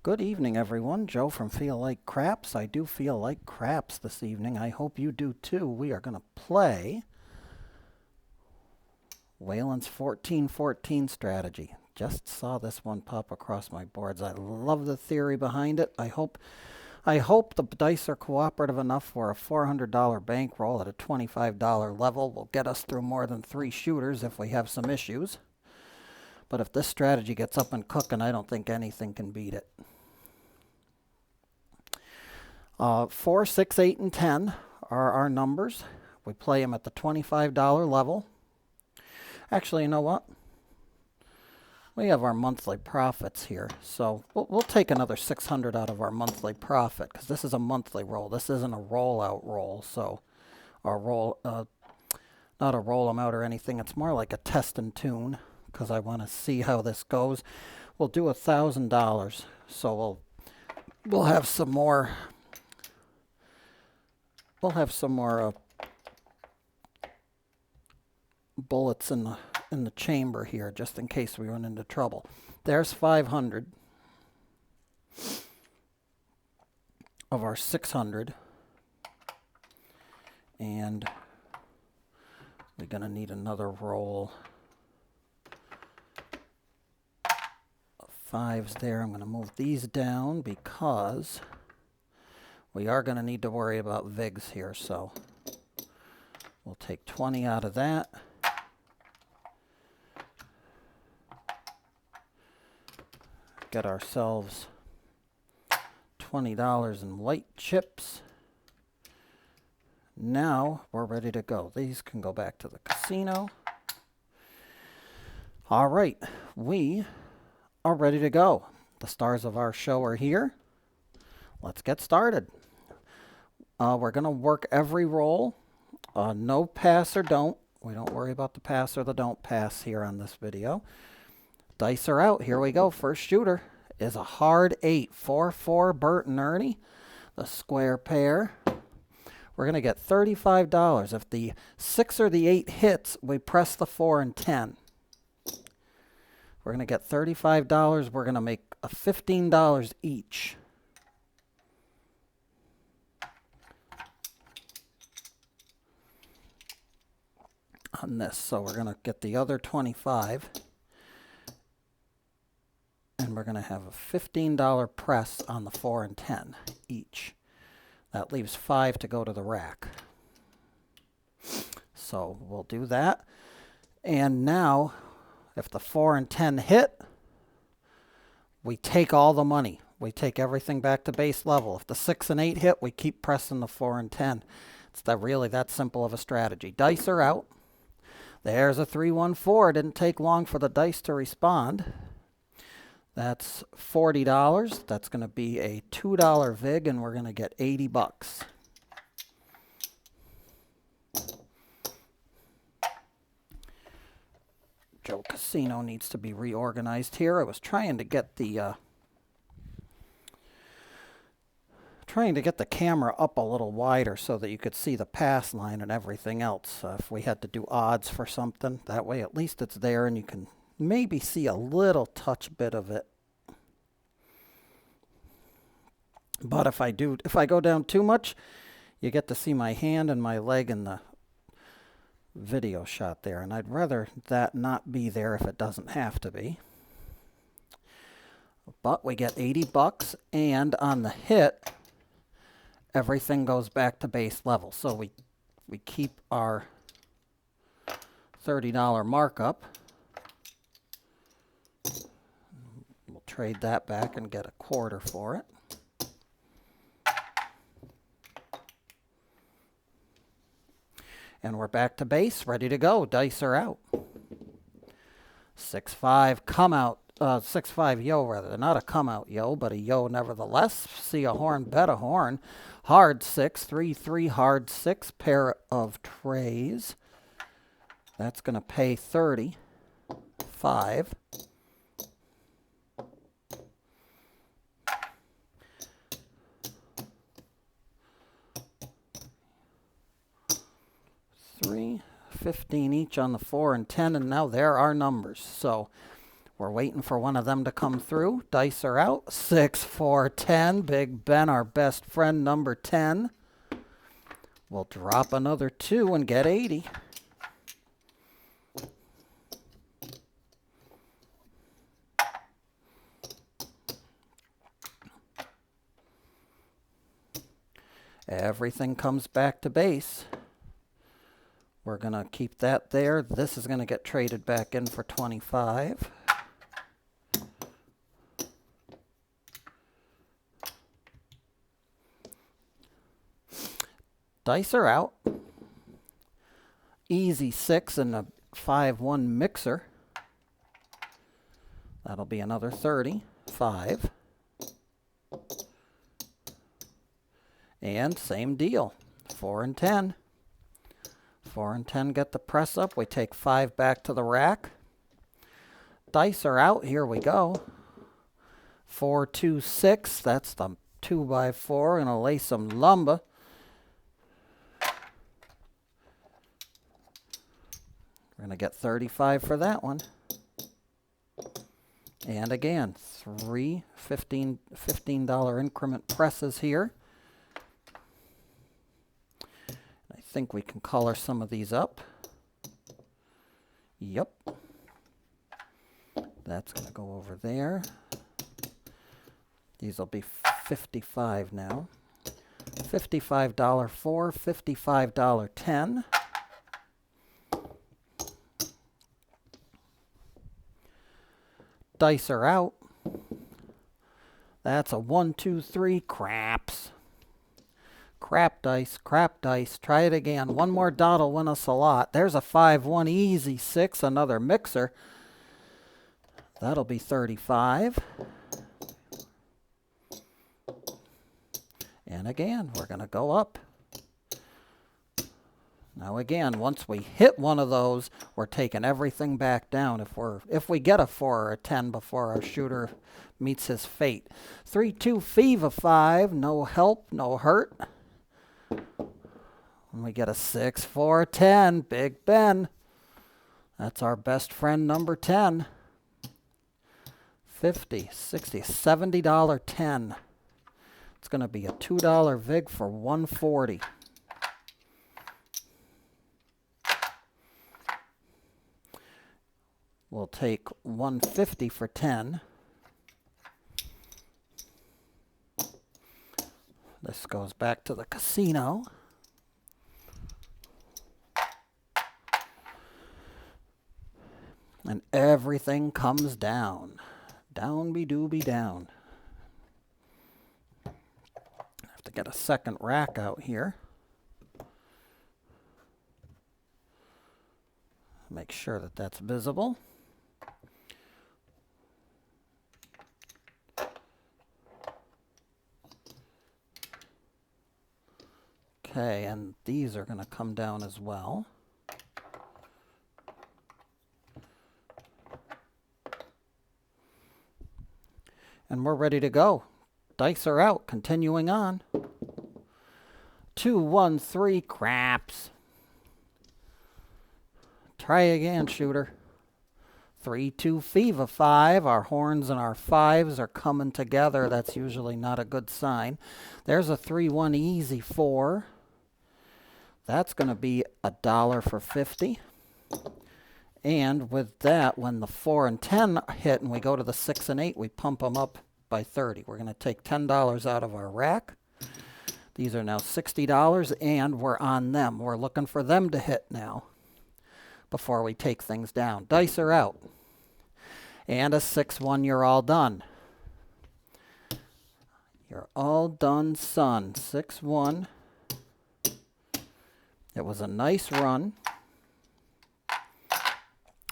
Good evening, everyone. Joe from Feel Like Craps. I do feel like craps this evening. I hope you do too. We are going to play Waylon's 14-14 strategy. Just saw this one pop across my boards. I love the theory behind it. I hope the dice are cooperative enough for a $400 bankroll at a $25 level will get us through more than 3 shooters if we have some issues. But if this strategy gets up and cooking, I don't think anything can beat it. 4, 6, 8, and 10 are our numbers. We play them at the $25 level. Actually, you know what? We have our monthly profits here, so we'll take another 600 out of our monthly profit because this is a monthly roll. This isn't a rollout roll, so our roll, not a roll them out or anything. It's more like a test and tune because I want to see how this goes. We'll do $1,000, so we'll have some more. We'll have some more bullets in the chamber here, just in case we run into trouble. There's 500 of our 600, and we're gonna need another roll of 5s there. I'm gonna move these down because we are going to need to worry about VIGs here, so we'll take 20 out of that. Get ourselves $20 in white chips. Now we're ready to go. These can go back to the casino. All right, we are ready to go. The stars of our show are here. Let's get started. We're going to work every roll. No pass or don't. We don't worry about the pass or the don't pass here on this video. Dice are out. Here we go. First shooter is a hard 8. 4-4 Bert and Ernie. The square pair. We're going to get $35. If the 6 or the 8 hits, we press the 4 and 10. We're going to get $35. We're going to make $15 each. On this, so we're going to get the other 25 and we're going to have a $15 press on the 4 and 10 each. That leaves 5 to go to the rack, so we'll do that. And now if the 4 and 10 hit, we take all the money. We take everything back to base level. If the 6 and 8 hit, we keep pressing the 4 and 10. It's really that simple of a strategy. Dice are out. There's a 3-1-4. Didn't take long for the dice to respond. That's $40. That's going to be a $2 VIG, and we're going to get $80. Joe Casino needs to be reorganized here. I was trying to get the camera up a little wider so that you could see the pass line and everything else. If we had to do odds for something, that way at least it's there and you can maybe see a little touch bit of it. But if I go down too much, you get to see my hand and my leg in the video shot there, and I'd rather that not be there if it doesn't have to be. But we get $80, and on the hit, everything goes back to base level. So we keep our $30 markup. We'll trade that back and get a quarter for it. And we're back to base, ready to go. Dice are out. 6-5 come out. 6-5 yo rather. Not a come out yo, but a yo nevertheless. See a horn, bet a horn. Hard 6, 3-3 hard 6, pair of trays. That's going to pay 30. 5. $15 each on the 4 and 10, and now there are numbers. So We're waiting for one of them to come through. Dice are out. 6, 4, 10. Big Ben, our best friend, number 10. We'll drop another 2 and get 80. Everything comes back to base. We're going to keep that there. This is going to get traded back in for 25. Dice are out. Easy 6 and a 5-1 mixer. That'll be another 30. 5. And same deal. 4 and 10. 4 and 10 get the press up. We take 5 back to the rack. Dice are out. Here we go. 4, 2, 6. That's the 2x4. Gonna lay some lumber. We're going to get 35 for that one. And again, 3 $15 increment presses here. I think we can color some of these up. Yep. That's going to go over there. These will be 55 now. $55 4, $55 10. Dice are out. That's a 1, 2, 3 craps. Crap dice, crap dice. Try it again. One more dot will win us a lot. There's a 5-1 easy 6, another mixer. That'll be 35. And again, we're going to go up. Now again, once we hit one of those, we're taking everything back down if we get a 4 or a 10 before our shooter meets his fate. 3, 2, fever 5, no help, no hurt. And we get a 6, 4, 10, Big Ben. That's our best friend number 10. 50, 60, $70 10. It's going to be a $2 vig for 140. We'll take 150 for 10. This goes back to the casino. And everything comes down. Down be dooby down. I have to get a second rack out here. Make sure that that's visible. Okay, and these are going to come down as well. And we're ready to go. Dice are out. Continuing on. 2, 1, 3 craps. Try again, shooter. 3, 2 fever 5. Our horns and our 5s are coming together. That's usually not a good sign. There's a 3, 1 easy 4. That's going to be $1 for 50. And with that, when the 4 and 10 hit and we go to the 6 and 8, we pump them up by 30. We're going to take $10 out of our rack. These are now $60 and we're on them. We're looking for them to hit now before we take things down. Dice are out. And a 6-1, you're all done. You're all done, son. 6-1. It was a nice run.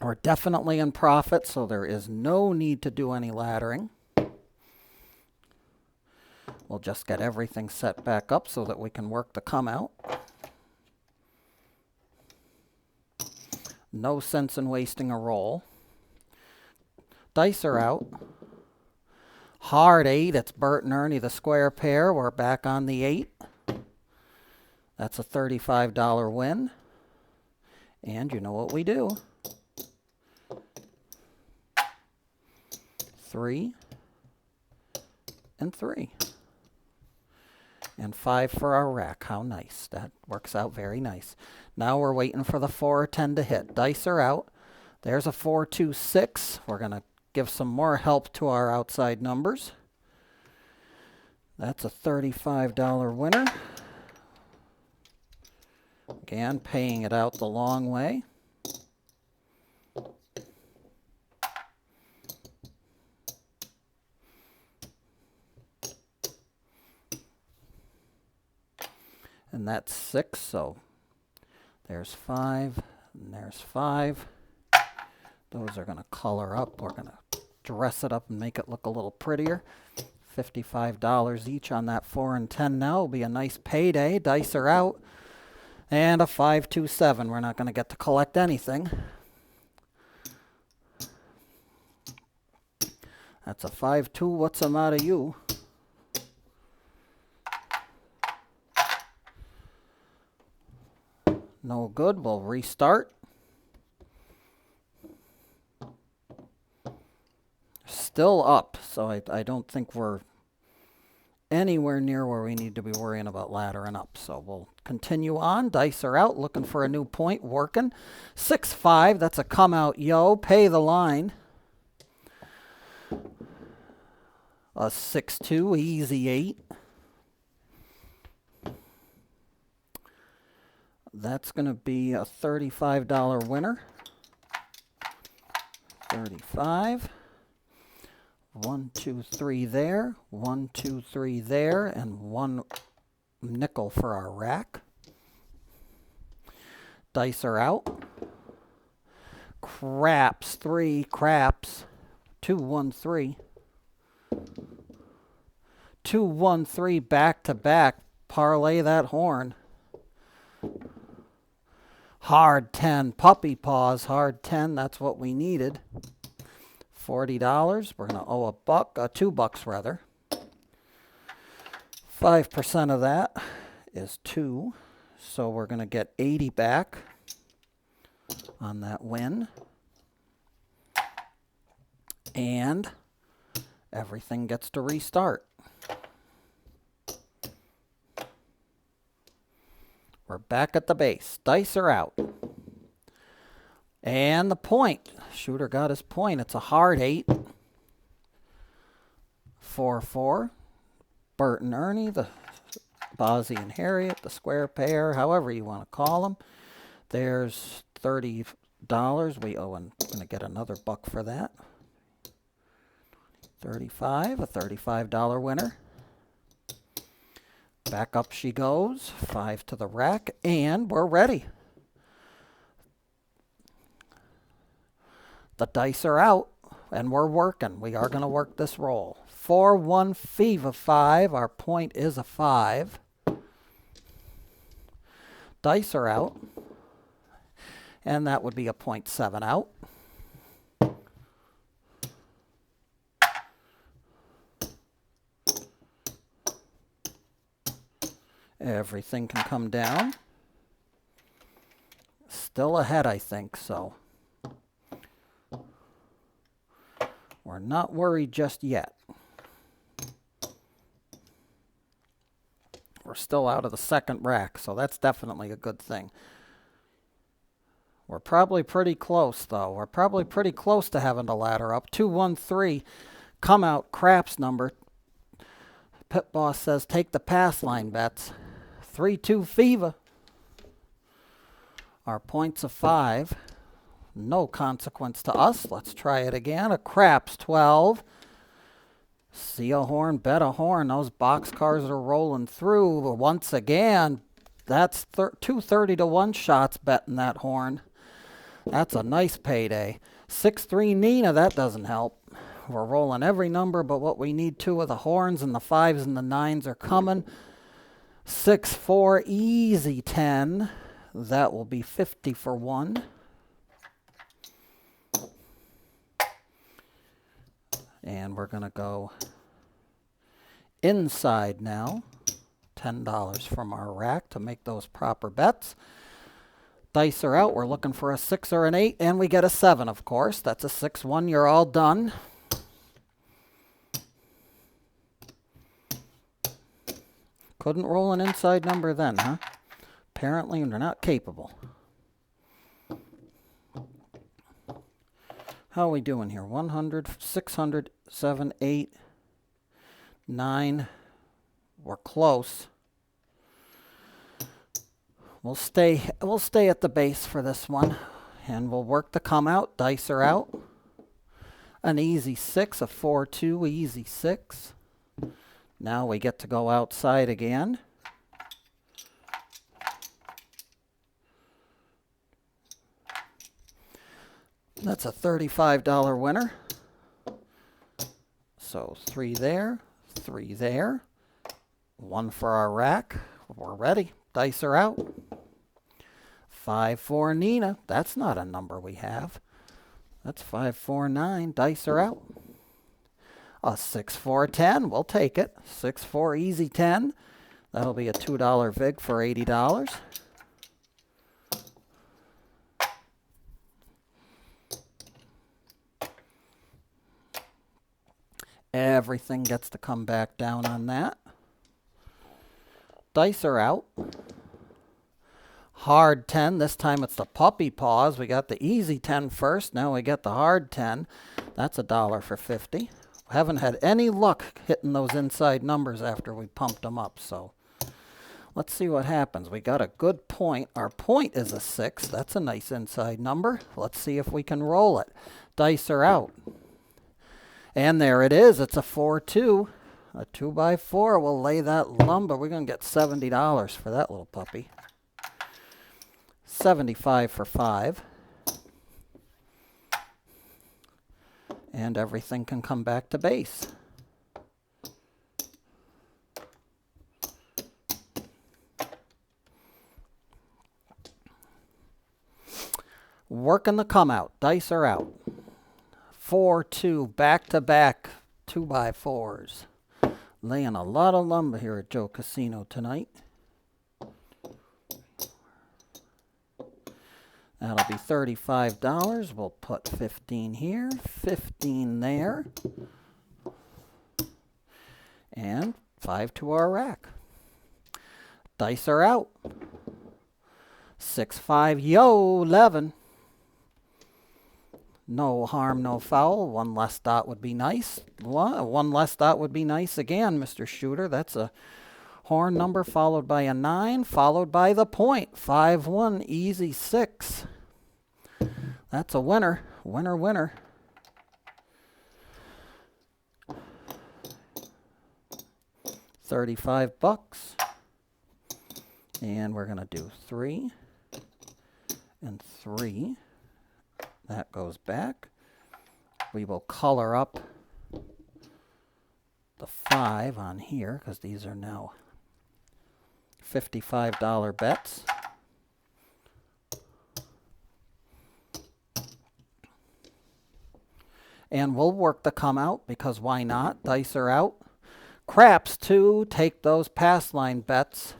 We're definitely in profit, so there is no need to do any laddering. We'll just get everything set back up so that we can work the come out. No sense in wasting a roll. Dice are out. Hard 8. It's Bert and Ernie, the square pair. We're back on the 8. That's a $35 win. And you know what we do. 3, and 3. And 5 for our rack. How nice. That works out very nice. Now we're waiting for the 4 or 10 to hit. Dice are out. There's a 4, 2, 6. We're going to give some more help to our outside numbers. That's a $35 winner. Again, paying it out the long way. And that's 6, so there's 5, and there's 5. Those are going to color up. We're going to dress it up and make it look a little prettier. $55 each on that 4 and 10 now. Will be a nice payday. Dice are out. And a 5, 2, 7. We're not going to get to collect anything. That's a 5, 2. What's the matter, you? No good. We'll restart. Still up, so I don't think we're anywhere near where we need to be worrying about laddering up. So we'll continue on. Dice are out, looking for a new point, working. 6, 5. That's a come out, yo. Pay the line. A 6, 2. Easy 8. That's going to be a $35 winner. 35. 1, 2, 3 there. 1, 2, 3 there. And 1 nickel for our rack. Dice are out. Craps. 3 craps. 2, 1, 3. 2, 1, 3 back to back. Parlay that horn. Hard 10, puppy paws, hard 10, that's what we needed. $40, we're going to owe $2 rather. 5% of that is 2, so we're going to get 80 back on that win. And everything gets to restart. We're back at the base. Dice are out. And the point. Shooter got his point. It's a hard 8. 4, 4. Bert and Ernie, the Bozzie and Harriet, the square pair, however you want to call them. There's $30. We owe, and I'm going to get another buck for that. 35, a $35 winner. Back up she goes. 5 to the rack, and we're ready. The dice are out, and we're working. We are going to work this roll. 4, 1, fever 5. Our point is a 5. Dice are out, and that would be a 0.7 out. Everything can come down. Still ahead, I think, so we're not worried just yet. We're still out of the second rack, so that's definitely a good thing. We're probably pretty close, though. We're probably pretty close to having to ladder up. 2, 1, 3, come out, craps number. Pit boss says take the pass line bets. 3, 2, fever. Our point's a 5. No consequence to us. Let's try it again. A craps 12. See a horn, bet a horn. Those boxcars are rolling through. Once again, that's 230 to 1 shots betting that horn. That's a nice payday. 6, 3 Nina, that doesn't help. We're rolling every number but what we need to of the horns, and the 5s and the 9s are coming. 6, 4, easy 10. That will be 50 for 1. And we're going to go inside now. $10 from our rack to make those proper bets. Dice are out. We're looking for a 6 or an 8, and we get a 7, of course. That's a 6-1. You're all done. Couldn't roll an inside number then, huh? Apparently they're not capable. How are we doing here? 100, 600, 7, 8, 9. We're close. We'll stay at the base for this one. And we'll work to come out. Dice are out. An easy 6, a 4-2, easy 6. Now we get to go outside again. That's a $35 winner. So 3 there, 3 there. 1 for our rack. We're ready. Dice are out. 5, 4, Nina. That's not a number we have. That's 5, 4, 9. Dice are out. A 6, 4, 10. We'll take it. 6, 4, easy 10. That'll be a $2 vig for $80. Everything gets to come back down on that. Dice are out. Hard 10. This time it's the puppy paws. We got the easy 10 first. Now we get the hard 10. That's $1 for 50. Haven't had any luck hitting those inside numbers after we pumped them up. So let's see what happens. We got a good point. Our point is a 6. That's a nice inside number. Let's see if we can roll it. Dice are out. And there it is. It's a 4-2. A 2x4. We'll lay that lumber. We're going to get $70 for that little puppy. 75 for 5. And everything can come back to base. Working the come out. Dice are out. 4-2, back-to-back 2x4s. Laying a lot of lumber here at Joe Casino tonight. That'll be $35. We'll put 15 here, 15 there, and 5 to our rack. Dice are out. 6, 5, yo, 11. No harm, no foul. One less dot would be nice. One less dot would be nice again, Mr. Shooter. That's a horn number followed by a 9, followed by the point. 5-1, easy 6. That's a winner. Winner, winner. $35. And we're going to do 3 and 3. That goes back. We will color up the 5 on here because these are now $55 bets. And we'll work the come out because why not? Dice are out. Craps too. Take those pass line bets.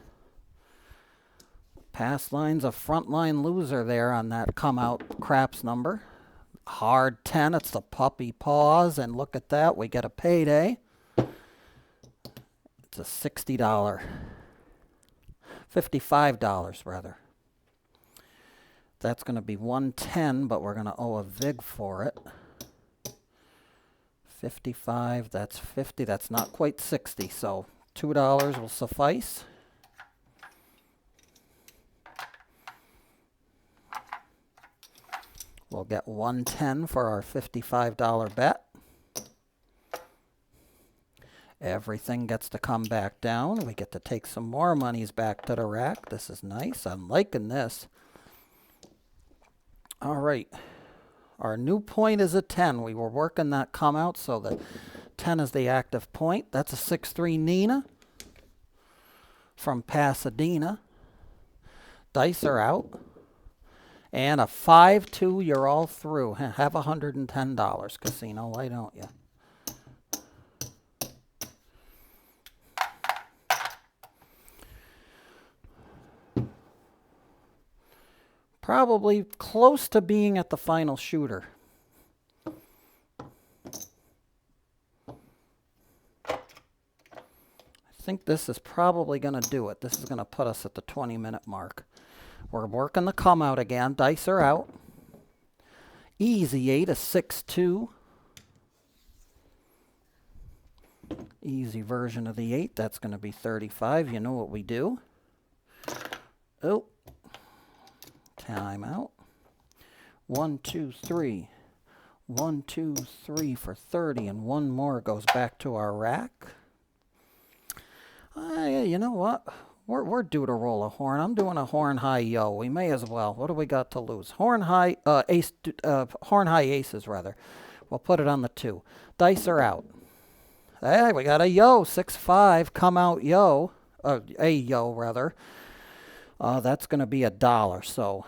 Pass line's a front line loser there on that come out craps number. Hard 10. It's the puppy paws. And look at that. We get a payday. It's a $60. $55 rather. That's going to be 110, but we're going to owe a vig for it. 55, that's 50, that's not quite 60, so $2 will suffice. We'll get 110 for our $55 bet. Everything gets to come back down. We get to take some more monies back to the rack. This is nice. I'm liking this. All right. Our new point is a 10. We were working that come out, so the 10 is the active point. That's a 6-3 Nina from Pasadena. Dice are out. And a 5-2, you're all through. Have $110, Casino. Why don't you? Probably close to being at the final shooter. I think this is probably going to do it. This is going to put us at the 20-minute mark. We're working the come out again. Dice are out. Easy 8 is 6-2. Easy version of the 8. That's going to be 35. You know what we do. Oh. Time out. 1, 2, 3. 1, 2, 3 for 30, and one more goes back to our rack. You know what? We're due to roll a horn. I'm doing a horn high yo. We may as well. What do we got to lose? Horn high horn high aces rather. We'll put it on the 2. Dice are out. Hey, we got a yo. 6-5. Come out yo. A yo rather. That's going to be $1. So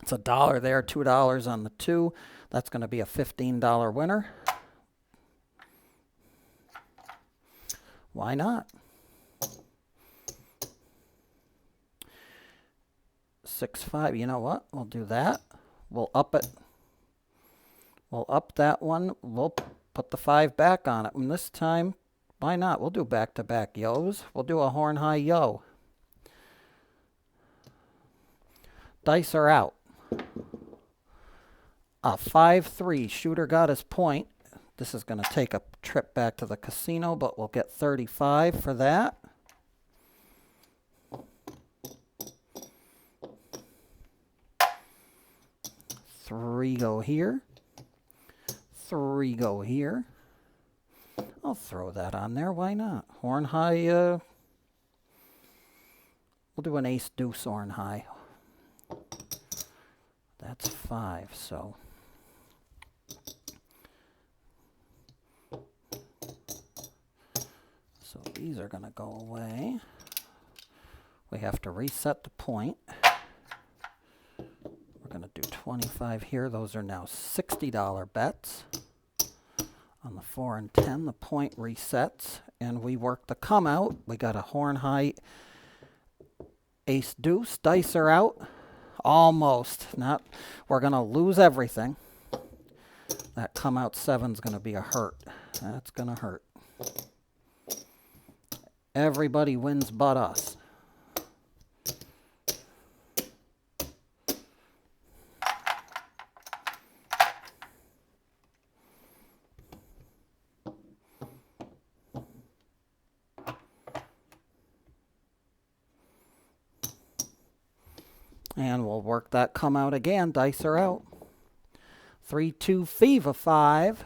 it's $1 there. $2 on the 2. That's going to be a $15 winner. Why not? 6-5. You know what? We'll do that. We'll up it. We'll up that one. We'll put the 5 back on it. And this time, why not? We'll do back-to-back yos. We'll do a horn high yo. Dice are out. A 5-3. Shooter got his point. This is going to take a trip back to the casino, but we'll get 35 for that. Three go here. 3 go here. I'll throw that on there. Why not? Horn high. We'll do an ace deuce horn high. That's 5. So these are going to go away. We have to reset the point. We're going to do 25 here. Those are now $60 bets. On the 4 and 10, the point resets, and we work the come out. We got a horn high ace deuce. Dice are out. Almost. Not. We're going to lose everything. That come out 7's going to be a hurt. That's going to hurt. Everybody wins but us. And we'll work that come out again. Dice are out. 3-2 fever 5.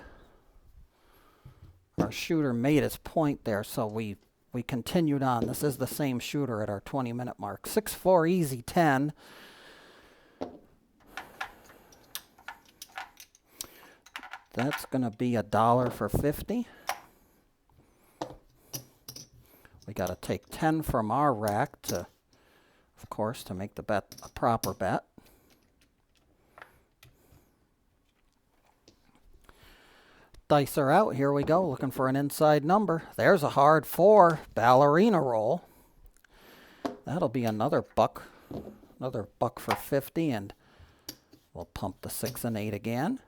Our shooter made his point there, so we continued on. This is the same shooter at our 20-minute mark. 6-4 easy 10. That's going to be $1 for 50. We got to take 10 from our rack to, of course, to make the bet a proper bet. Dice are out. Here we go. Looking for an inside number. There's a hard 4. Ballerina roll. That'll be another buck. Another buck for 50. And we'll pump the 6 and 8 again.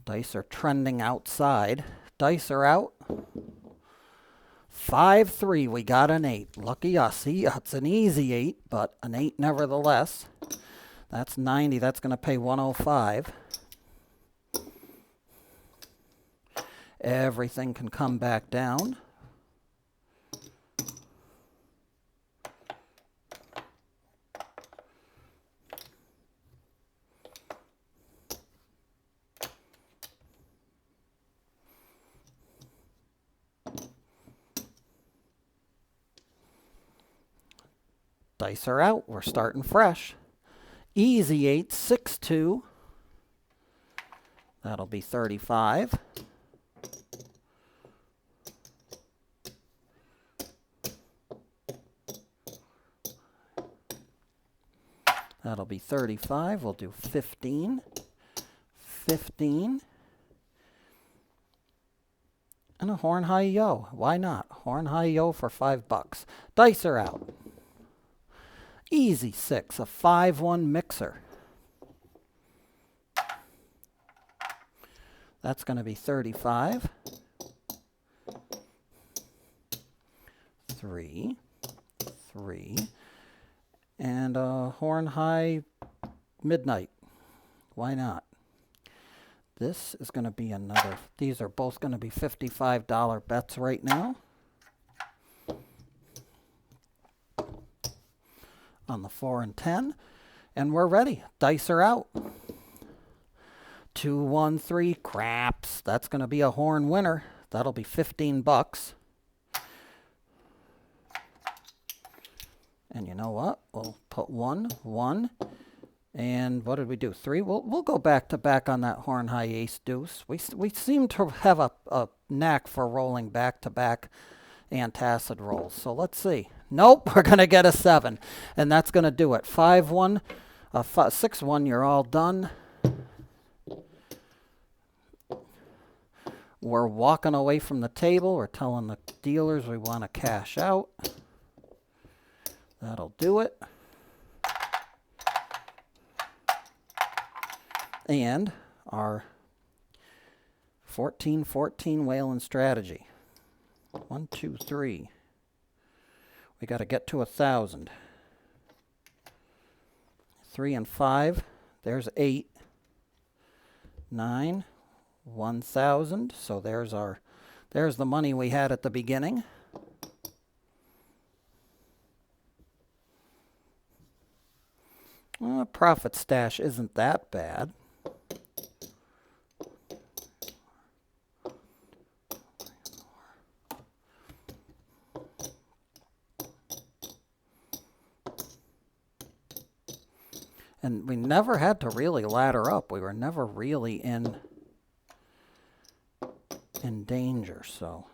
Dice are trending outside. Dice are out. 5-3. We got an 8. Lucky us. It's an easy 8, but an 8 nevertheless. That's 90. That's going to pay 105. Everything can come back down. Dice are out. We're starting fresh. Easy 8, 6-2. That'll be 35. That'll be 35. We'll do 15. 15. And a horn high yo. Why not? Horn high yo for $5. Dice are out. Easy 6, a 5-1 mixer. That's going to be 35. 3, 3, and horn high midnight. Why not? This is going to be another, these are both going to be $55 bets right now. On the 4 and 10. And we're ready. Dice are out. 2, 1, 3, craps. That's going to be a horn winner. That'll be 15 bucks. And you know what? We'll put 1, 1. And what did we do? 3. We'll go back to back on that horn high ace deuce. We seem to have a knack for rolling back to back antacid rolls. So let's see. Nope, we're going to get a 7. And that's going to do it. 5, 1, 6, 1, you're all done. We're walking away from the table. We're telling the dealers we want to cash out. That'll do it. And our 14-14 Waylon strategy. 1, 2, 3. We got to get to 1,000. 3 and 5. There's 8. 9. 1,000. So there's the money we had at the beginning. Well, profit stash isn't that bad. And we never had to really ladder up. We were never really in danger. So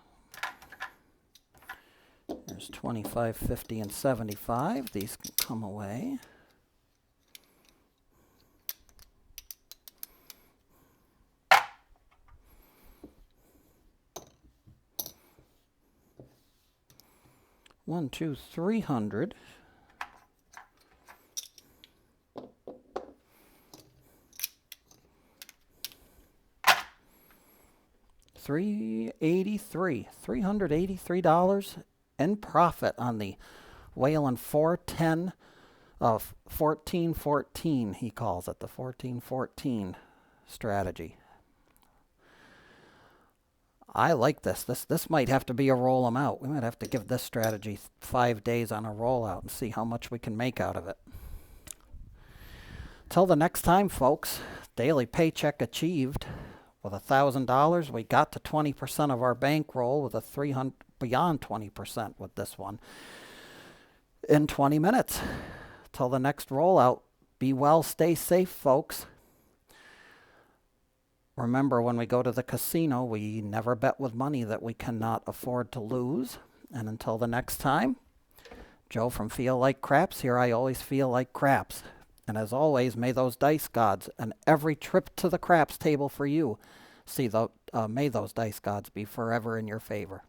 there's 25, 50, and 75. These can come away. One, 2, 300. $383 in profit on the Waylon 410 of 14-14. He calls it the 14-14 strategy. I like this. This might have to be a roll 'em out. We might have to give this strategy 5 days on a rollout and see how much we can make out of it. Till the next time, folks, daily paycheck achieved. With $1,000, we got to 20% of our bankroll with a 300 beyond 20% with this one in 20 minutes. Till the next rollout, be well, stay safe, folks. Remember, when we go to the casino, we never bet with money that we cannot afford to lose. And until the next time, Joe from Feel Like Craps here. I always feel like craps. And as always, may those dice gods and every trip to the craps table for you, may those dice gods be forever in your favor.